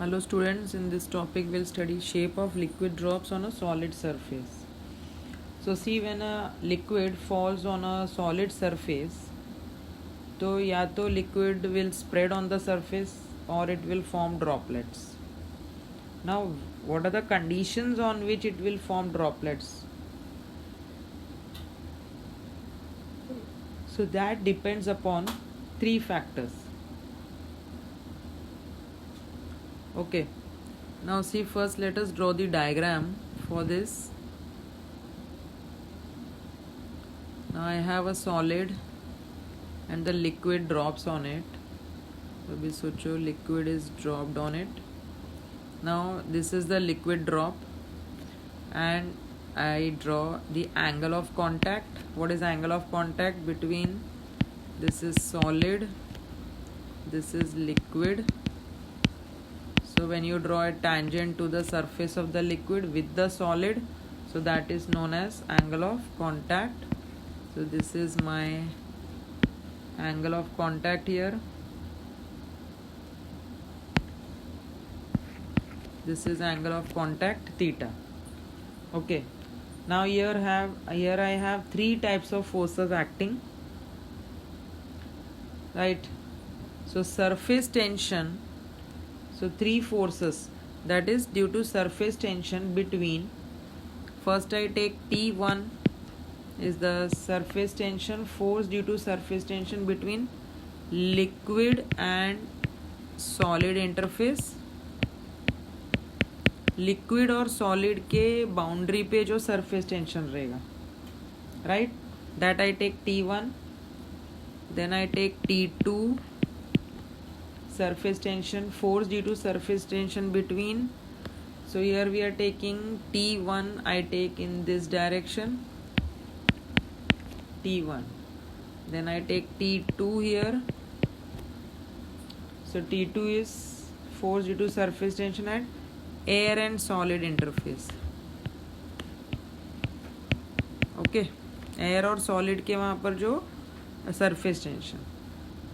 Hello students, in this topic we'll study shape of liquid drops on a solid surface. So see, when a liquid falls on a solid surface, तो या तो liquid will spread on the surface or it will form droplets. Now what are the conditions on which it will form droplets? So that depends upon three factors. Okay, now see, first let us draw the diagram for this. Now I have a solid and the liquid drops on it. So we socho liquid is dropped on it. Now this is the liquid drop and I draw the angle of contact. What is angle of contact between this is solid, this is liquid? So when you draw a tangent to the surface of the liquid with the solid, so that is known as angle of contact. So this is my angle of contact here. This is angle of contact theta. Okay, now here I have three types of forces acting, right? So surface tension, so three forces, that is due to surface tension between, first I take T1 is the surface tension, force due to surface tension between liquid and solid interface. Liquid और solid के boundary पे जो surface tension रहेगा, right, that I take T1, then I take T2 surface tension, force due to surface tension between. So here we are taking T1, I take in this direction T1, then I take T2 here. So T2 is force due to surface tension at air and solid interface. Okay, air और solid के वहाँ पर जो surface tension.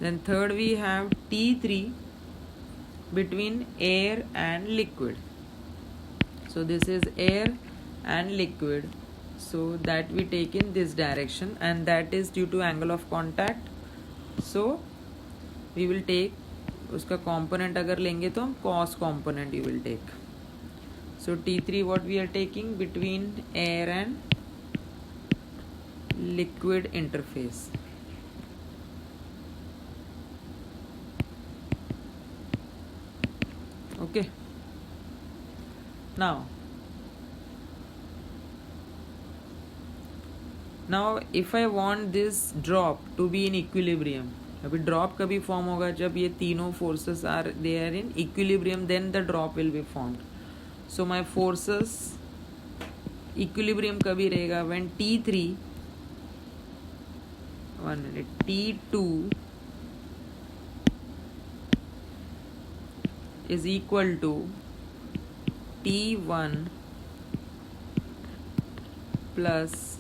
Then third we have T3 between air and liquid. So this is air and liquid, so that we take in this direction, and that is due to angle of contact. So we will take उसका component अगर लेंगे तो हम cos component you will take. So T3 what we are taking between air and liquid interface. Okay, now if I want this drop to be in equilibrium, अभी drop कभी form होगा जब ये तीनों forces are they are in equilibrium, then the drop will be formed. So my forces equilibrium कभी रहेगा when T3 1 minute T2 is equal to T1 plus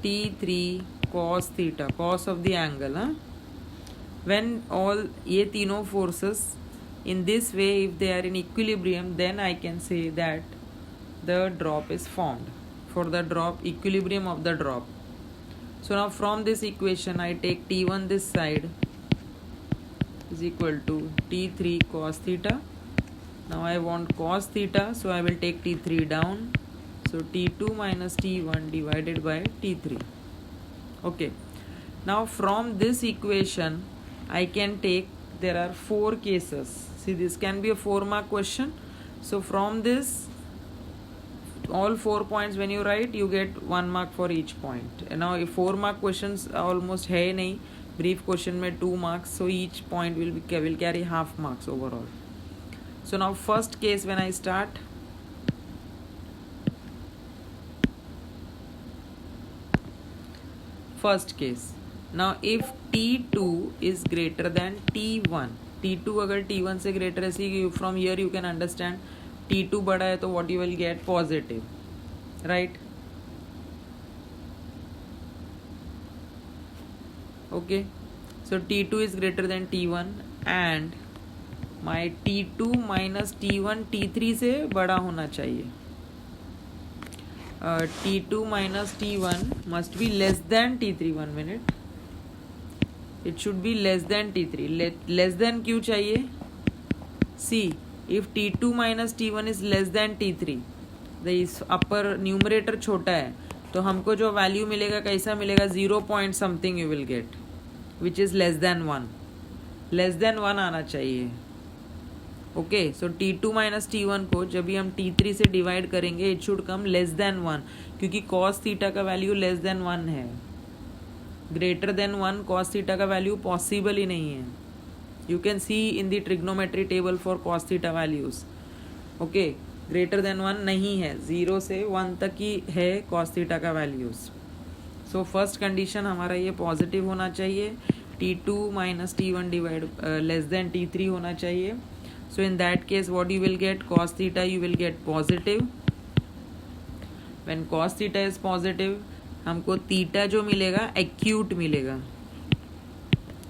T3 cos theta, cos of the angle, when all ये तीनों forces in this way, if they are in equilibrium, then I can say that the drop is formed for the drop, equilibrium of the drop. So now from this equation I take T1 this side is equal to T3 cos theta. Now I want cos theta, so I will take T3 down. So T2 minus T1 divided by T3. Okay, now from this equation I can take, there are four cases. See, this can be a 4-mark question. So from this, all 4 points when you write, you get 1 mark for each point. And now if 4-mark questions almost है नहीं, brief question में 2 marks, so each point will carry half marks overall. So now first case when I start, first case, now if T2 is greater than T1, T2 अगर T1 से greater है, see from here you can understand T2 बड़ा है तो what you will get, positive, right? Okay, so T2 is greater than T1 and my T2 minus T1 T3 से बड़ा होना चाहिए. T2 minus T1 must be less than T3. 1 minute. It should be less than T3. Less than क्यों चाहिए? See, if T2 minus T1 is less than T3, the upper numerator छोटा है, तो हमको जो वैल्यू मिलेगा कैसा मिलेगा? 0 point something you will get, which is less than 1. Less than 1 आना चाहिए. ओके, सो T2 माइनस T1 को जब भी हम T3 से डिवाइड करेंगे it should come less than 1, क्योंकि cos थीटा का वैल्यू लेस देन 1 है. ग्रेटर देन 1 cos थीटा का वैल्यू पॉसिबल ही नहीं है. You can see in the trigonometry table for cos theta values. Okay, greater than 1 नहीं है, 0 से 1 तक ही है cos थीटा का वैल्यूज. सो फर्स्ट कंडीशन हमारा ये पॉजिटिव होना चाहिए. T2 minus T1 divide less than T3 होना चाहिए. So in that case what you will get? Cos theta you will get positive. When cos theta is positive, हमको theta जो मिलेगा acute मिलेगा.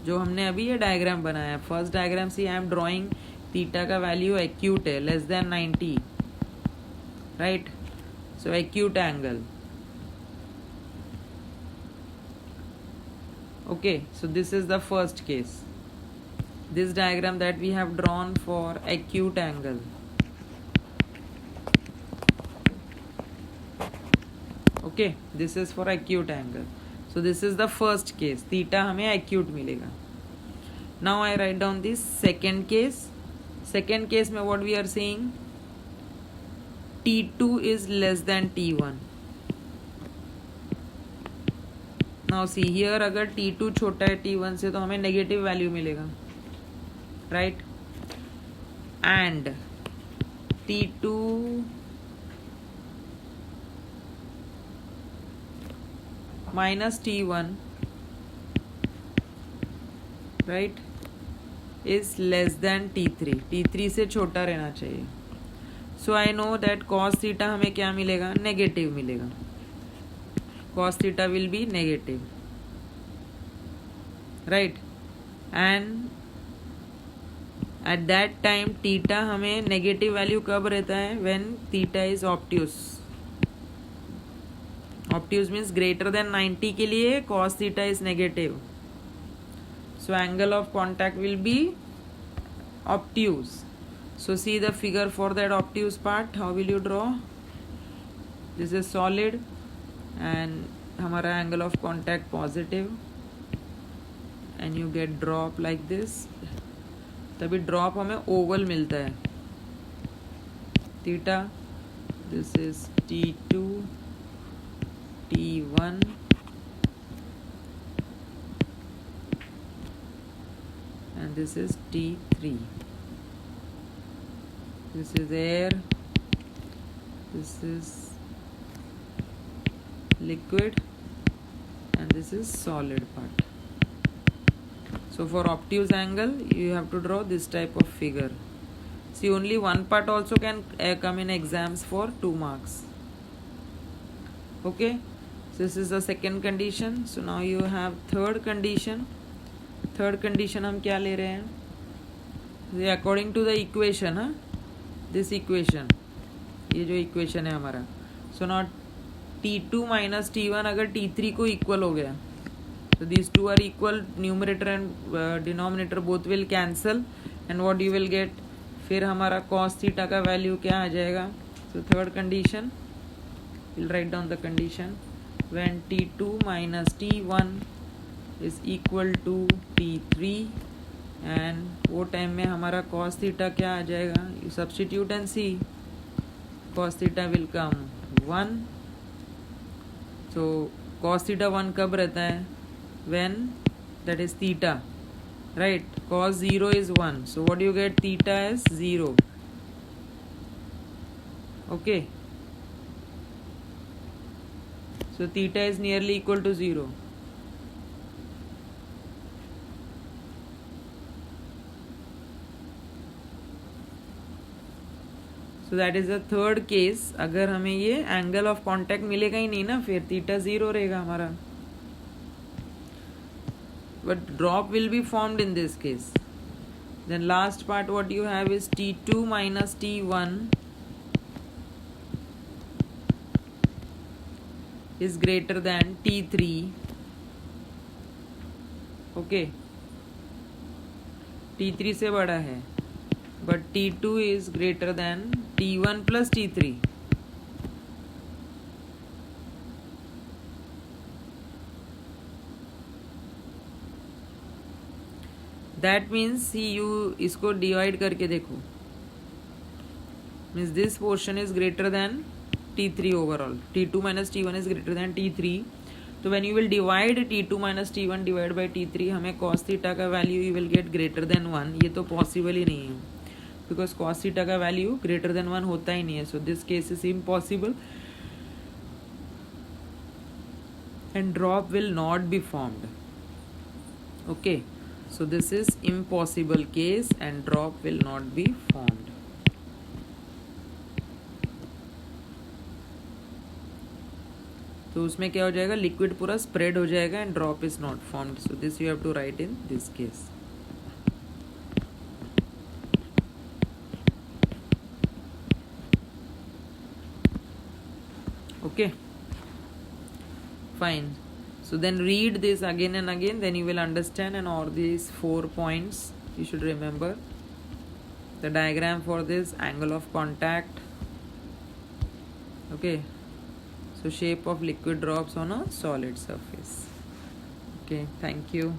जो हमने अभी ये डायग्राम बनाया, फर्स्ट डायग्राम से आई एम ड्रॉइंग theta का वैल्यू acute है, less than 90, right. So acute angle. Okay, so this is the first case. This diagram that we have drawn for acute angle. Okay, this is for acute angle. So this is the first case. Theta हमें acute मिलेगा. Now I write down this second case. Second case में what we are saying? T2 is less than T1. Now see here, अगर T2 छोटा है T1 से तो हमें negative value मिलेगा, right? And T2 minus T1, right, is less than T3. T3 से छोटा रहना चाहिए. So I know that cos theta हमें क्या मिलेगा? नेगेटिव मिलेगा. Cos theta will be negative, right? And at that time theta हमें नेगेटिव वैल्यू कब रहता है? when theta is obtuse. obtuse means greater than 90 के लिए cos theta is negative. So angle of contact will be obtuse. So see the figure for that obtuse part. How will you draw? This is solid and हमारा angle of contact positive and you get drop like this. तभी drop हमें Oval मिलता है. Theta, this is T2, T1 and this is T3. This is air, this is liquid and this is solid part. So for obtuse angle you have to draw this type of figure. See, only one part also can come in exams for 2 marks. Okay, so this is the second condition. So now you have third condition. Third condition हम क्या ले रहे हैं? According to the equation, this equation, ये जो equation है हमारा. So now T2 minus T1 अगर T3 को equal हो गया, so these two are equal, numerator and denominator both will cancel and what you will get? फिर हमारा cos theta का वैल्यू क्या आ जाएगा? So third condition, we'll write down the condition. When T2 minus T1 is equal to T3 and वो time में हमारा cos theta क्या आ जाएगा? You substitute and see. Cos theta will come 1. So cos theta 1 कब रहता है? When that is theta, right? Cos 0 is 1. So what do you get? Theta is 0. Okay. So theta is nearly equal to 0. So that is the third case. अगर हमें ये angle of contact मिलेगा ही नहीं ना, फिर theta 0 रहेगा हमारा. But drop will be formed in this case. Then last part what you have is T2 minus T1 is greater than T3. Okay, T3 से बड़ा है, but T2 is greater than T1 plus T3. That means you इसको divide करके देखो, means this portion is greater than T3 overall. T2 minus T1 is greater than T3. तो when you will divide T2 minus T1 divided by T3, हमें cos theta का value you will get greater than 1. ये तो possible ही नहीं है, because cos theta का value greater than 1 होता ही नहीं है. So this case is impossible and drop will not be formed. Okay, so this is impossible case and drop will not be formed. तो उसमें क्या हो जाएगा, लिक्विड पूरा स्प्रेड हो जाएगा and drop is not formed. So this you have to write in this case. Okay, fine. So then read this again and again, then you will understand, and all these 4 points you should remember. The diagram for this, angle of contact. Okay, so shape of liquid drops on a solid surface. Okay, thank you.